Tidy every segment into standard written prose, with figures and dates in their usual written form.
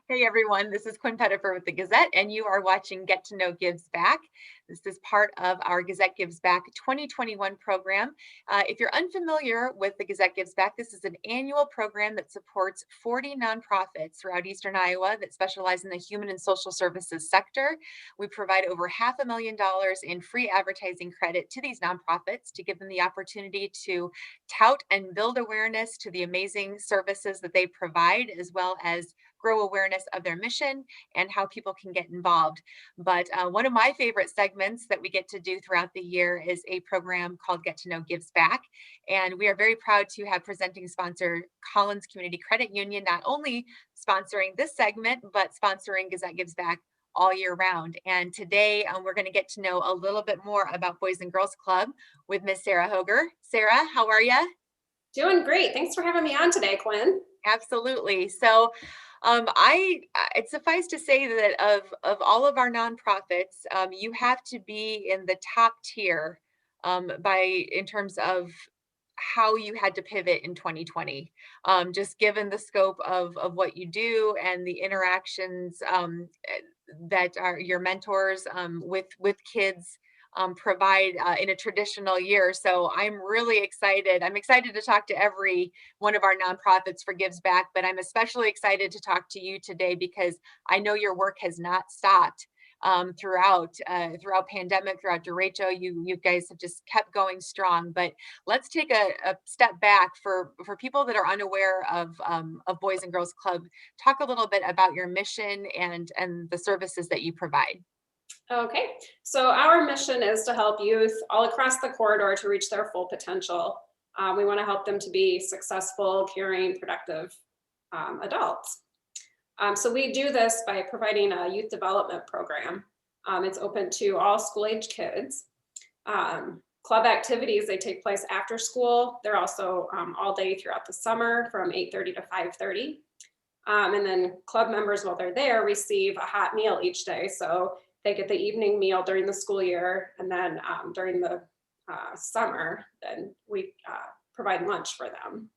Hey everyone, this is Quinn Pettifer with the Gazette, and you are watching Get to Know Gives Back. This is part of our Gazette Gives Back 2021 program. If you're unfamiliar with the Gazette Gives Back, this is an annual program that supports 40 nonprofits throughout Eastern Iowa that specialize in the human and social services sector. We provide over $500,000 in free advertising credit to these nonprofits to give them the opportunity to tout and build awareness to the amazing services that they provide, as well as grow awareness of their mission and how people can get involved. But one of my favorite segments that we get to do throughout the year is a program called Get to Know Gives Back. And we are very proud to have presenting sponsor Collins Community Credit Union, not only sponsoring this segment, but sponsoring Gazette Gives Back all year round. And today we're going to get to know a little bit more about Boys and Girls Club with Miss Sarah Hoeger. Sarah, how are you? Doing great. Thanks for having me on today, Quinn. Absolutely. So it suffice to say that of all of our nonprofits, you have to be in the top tier in terms of how you had to pivot in 2020, just given the scope of what you do and the interactions that are your mentors with kids provide in a traditional year. So I'm really excited. I'm excited to talk to every one of our nonprofits for Gives Back, but I'm especially excited to talk to you today because I know your work has not stopped throughout pandemic, throughout derecho. You guys have just kept going strong. But let's take a step back for people that are unaware of Boys and Girls Club. Talk a little bit about your mission and the services that you provide. Okay, so our mission is to help youth all across the corridor to reach their full potential. We want to help them to be successful, caring, productive adults. So we do this by providing a youth development program. It's open to all school-age kids. Club activities, they take place after school. They're also all day throughout the summer from 8:30 to 5:30. And then club members, while they're there, receive a hot meal each day. So they get the evening meal during the school year, and then during the summer, then we provide lunch for them.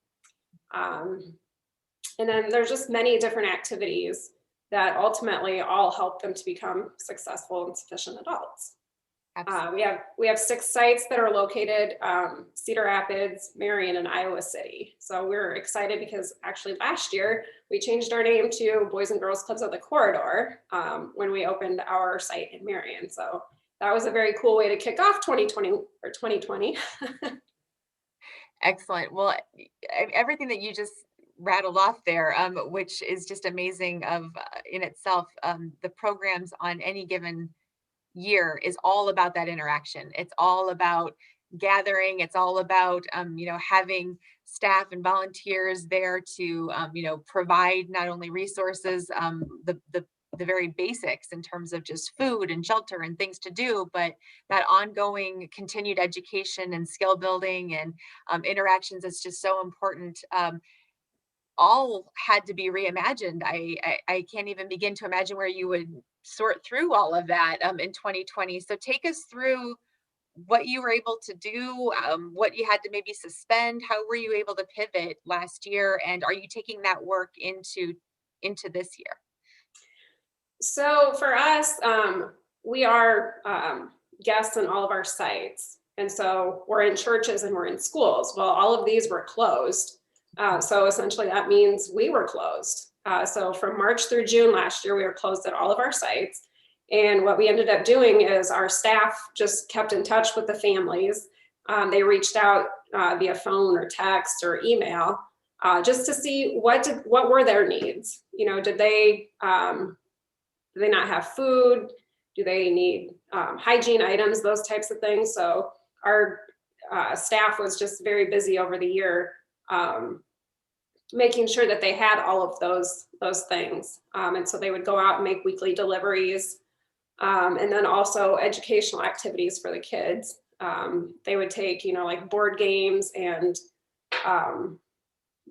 And then there's just many different activities that ultimately all help them to become successful and sufficient adults. We have 6 sites that are located Cedar Rapids, Marion, and Iowa City. So we're excited because actually last year we changed our name to Boys and Girls Clubs of the Corridor when we opened our site in Marion. So that was a very cool way to kick off 2020. Excellent. Well, everything that you just rattled off there, which is just amazing in itself. The programs on any given year is all about that interaction. It's all about gathering. It's all about having staff and volunteers there to provide not only resources, the very basics in terms of just food and shelter and things to do, but that ongoing continued education and skill building and interactions is just so important. All had to be reimagined. I can't even begin to imagine where you would sort through all of that in 2020. So take us through what you were able to do, what you had to maybe suspend. How were you able to pivot last year, and are you taking that work into this year? So for us, we are guests on all of our sites. And so we're in churches and we're in schools. Well, all of these were closed. So essentially that means we were closed. So from March through June last year, we were closed at all of our sites. And what we ended up doing is our staff just kept in touch with the families. They reached out via phone or text or email just to see what were their needs. Did they not have food? Do they need hygiene items, those types of things? So our staff was just very busy over the year making sure that they had all of those things. And so they would go out and make weekly deliveries. And then also educational activities for the kids. They would take, like board games and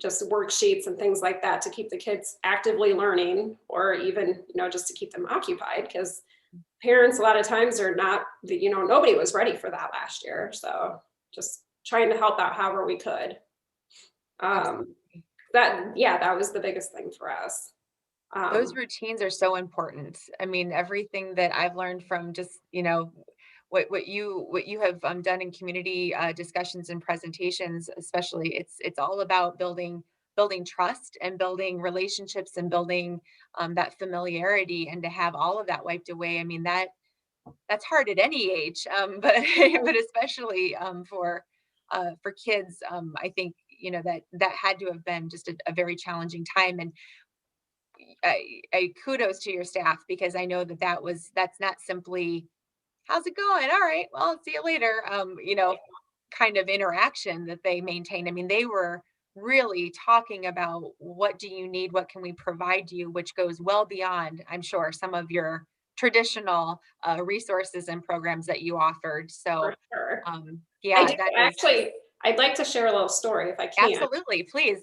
just worksheets and things like that to keep the kids actively learning, or even, just to keep them occupied, because parents a lot of times are not, nobody was ready for that last year. So just trying to help out however we could. That was the biggest thing for us. Those routines are so important. I mean, everything that I've learned from just, what you have done in community discussions and presentations, especially, it's all about building trust and building relationships and building that familiarity, and to have all of that wiped away. I mean, that's hard at any age, but but especially for kids. I think that had to have been just a very challenging time. And I kudos to your staff, because I know that's not simply how's it going? All right, well, see you later. Kind of interaction that they maintain. I mean, they were really talking about, what do you need? What can we provide you? Which goes well beyond, I'm sure, some of your traditional resources and programs that you offered. For So, sure. I yeah, do that is actually, I'd like to share a little story if I can. absolutely, please.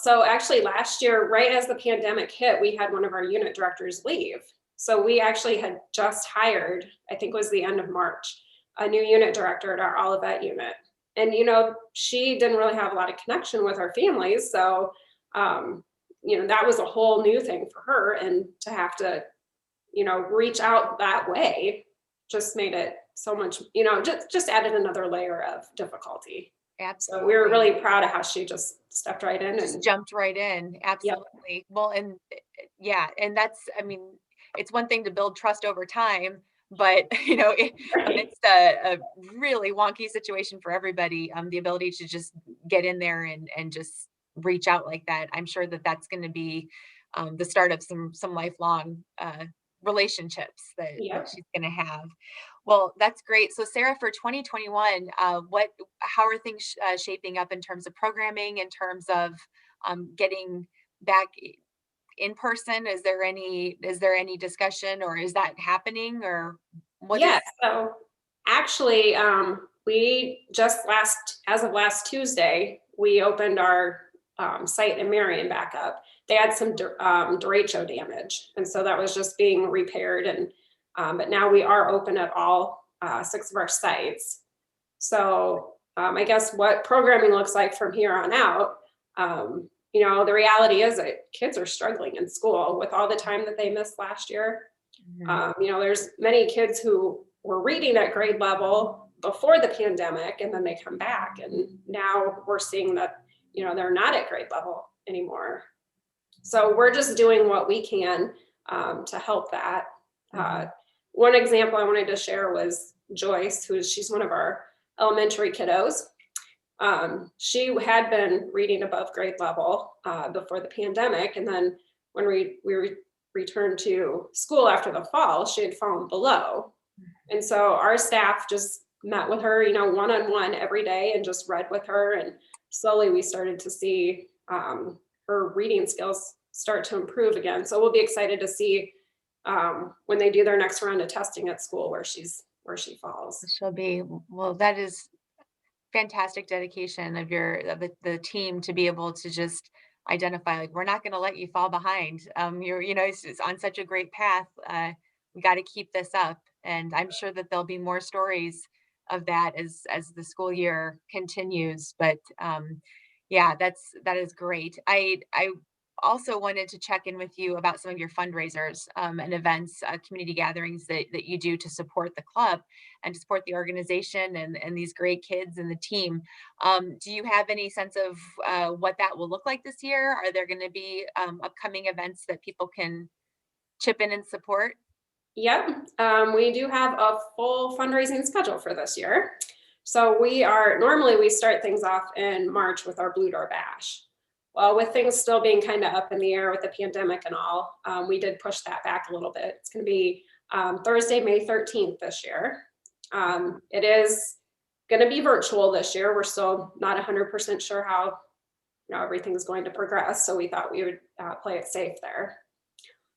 So actually last year, right as the pandemic hit, we had one of our unit directors leave. So we actually had just hired, I think it was the end of March, a new unit director at our Olivet unit. And, she didn't really have a lot of connection with our families. So, that was a whole new thing for her. And to have to, reach out that way just made it so much, just added another layer of difficulty. So we were Absolutely. really proud of how she just stepped right in Just and jumped right in. yep, Absolutely. Well, and yeah, and I mean, it's one thing to build trust over time, but when right. it's a really wonky situation for everybody, the ability to just get in there and just reach out like that, I'm sure that that's going to be the start of some lifelong relationships that Yep. she's going to have. Well, that's great. So, Sarah, for 2021, how are things shaping up in terms of programming, in terms of getting back in person? Is there any discussion, or is that happening, or what is? Yeah. So actually, we just as of last Tuesday, we opened our site in Marion back up. They had some derecho damage, and so that was just being repaired. And but now we are open at all 6 of our sites. So I guess what programming looks like from here on out. The reality is that kids are struggling in school with all the time that they missed last year. Mhm. There's many kids who were reading at grade level before the pandemic, and then they come back, and now we're seeing that, they're not at grade level anymore. So we're just doing what we can to help that. Uh, Mhm. One example I wanted to share was Joyce, she's one of our elementary kiddos. She had been reading above grade level before the pandemic, and then when we returned to school after the fall, she had fallen below. And so our staff just met with her, one-on-one every day and just read with her. And slowly we started to see her reading skills start to improve again. So we'll be excited to see when they do their next round of testing at school where she falls. She'll be, well, that is fantastic dedication of the team, to be able to just identify, like, we're not going to let you fall behind. It's on such a great path. We got to keep this up, and I'm sure that there'll be more stories of that as the school year continues. But yeah, that is great. I also wanted to check in with you about some of your fundraisers and events, community gatherings that you do to support the club and to support the organization and these great kids and the team. Do you have any sense of what that will look like this year? Are there going to be upcoming events that people can chip in and support? Yep, we do have a full fundraising schedule for this year. So normally we start things off in March with our Blue Door Bash. Well, with things still being kind of up in the air with the pandemic and all, we did push that back a little bit. It's going to be Thursday, May 13th this year. It is going to be virtual this year. We're still not 100% sure how everything's going to progress, so we thought we would play it safe there.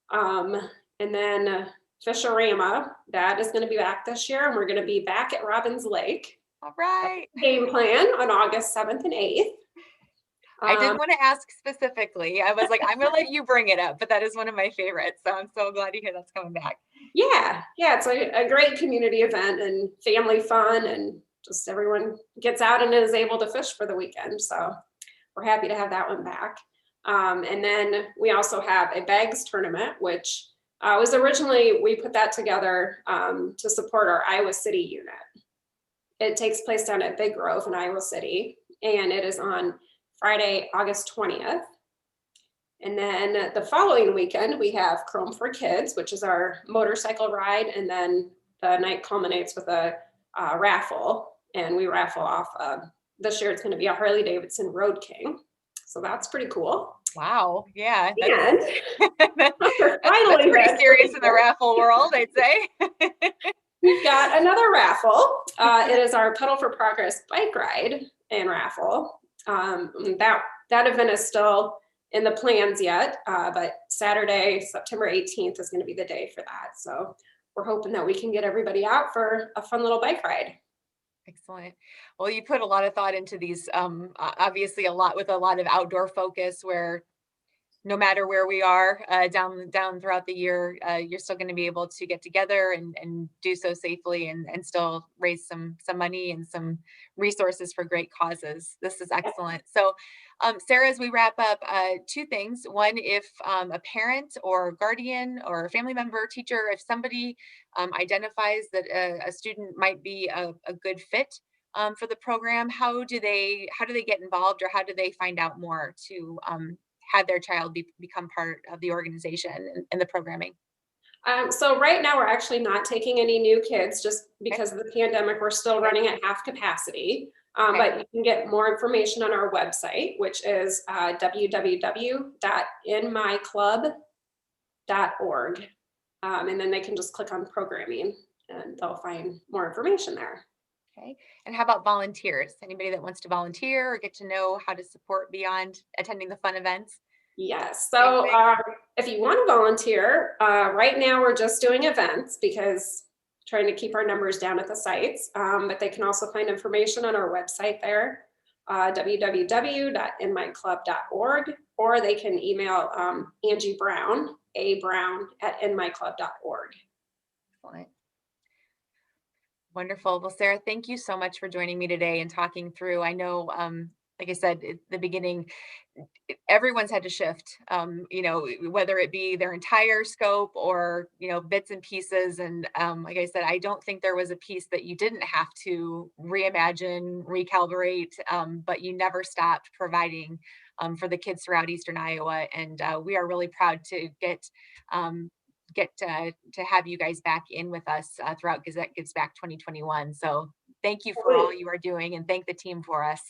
And then Fisherama, that is going to be back this year, and we're going to be back at Robbins Lake. All right. Game plan on August 7th and 8th. I didn't want to ask specifically. I was like, I'm going to let you bring it up, but that is one of my favorites. So I'm so glad to hear that's coming back. Yeah, it's a great community event and family fun, and just everyone gets out and is able to fish for the weekend. So we're happy to have that one back. And then we also have a bags tournament, which was originally, we put that together to support our Iowa City unit. It takes place down at Big Grove in Iowa City, and it is on Friday, August 20th. And then the following weekend, we have Chrome for Kids, which is our motorcycle ride. And then the night culminates with a raffle, and we raffle off, this year it's going to be a Harley Davidson Road King. So that's pretty cool. Wow. Yeah. And That's finally, pretty serious in the raffle world, I'd say. we've got another raffle. It is our Pedal for Progress bike ride and raffle. That event is still in the plans yet, but Saturday, September 18th is going to be the day for that. So we're hoping that we can get everybody out for a fun little bike ride. Excellent. Well, you put a lot of thought into these, obviously a lot of outdoor focus, where no matter where we are down throughout the year, you're still going to be able to get together and do so safely and still raise some money and some resources for great causes. This is excellent. So, Sarah, as we wrap up, two things. One, if a parent or guardian or family member, teacher, if somebody identifies that a student might be a good fit for the program, how do they get involved, or how do they find out more to have their child become part of the organization and the programming? So right now we're actually not taking any new kids just because Okay. of the pandemic. We're still running at half capacity. Okay. But you can get more information on our website, which is www.inmyclub.org. And then they can just click on programming and they'll find more information there. Okay. And how about volunteers? Anybody that wants to volunteer or get to know how to support beyond attending the fun events? Yes. So if you want to volunteer, right now we're just doing events because trying to keep our numbers down at the sites. But they can also find information on our website there, www.inmyclub.org, or they can email Angie Brown, abrown@inmyclub.org. Excellent. Wonderful. Well, Sarah, thank you so much for joining me today and talking through. I know, like I said at the beginning, everyone's had to shift, whether it be their entire scope or, bits and pieces. And like I said, I don't think there was a piece that you didn't have to reimagine, recalibrate, but you never stopped providing for the kids throughout Eastern Iowa. And we are really proud to to have you guys back in with us throughout Gazette Gives Back 2021. So thank you for all you are doing, and thank the team for us.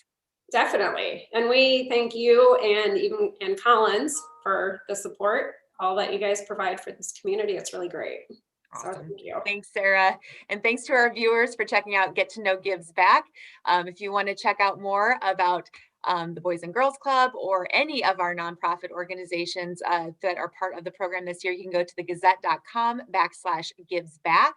Definitely. And we thank you and Collins for the support, all that you guys provide for this community. It's really great. Awesome. So thank you. Thanks, Sarah. And thanks to our viewers for checking out Get to Know Gives Back. If you want to check out more about the Boys and Girls Club or any of our nonprofit organizations that are part of the program this year, you can go to thegazette.com/givesback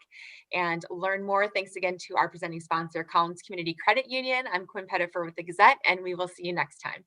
and learn more. Thanks again to our presenting sponsor, Collins Community Credit Union. I'm Quinn Pettifer with the Gazette, and we will see you next time.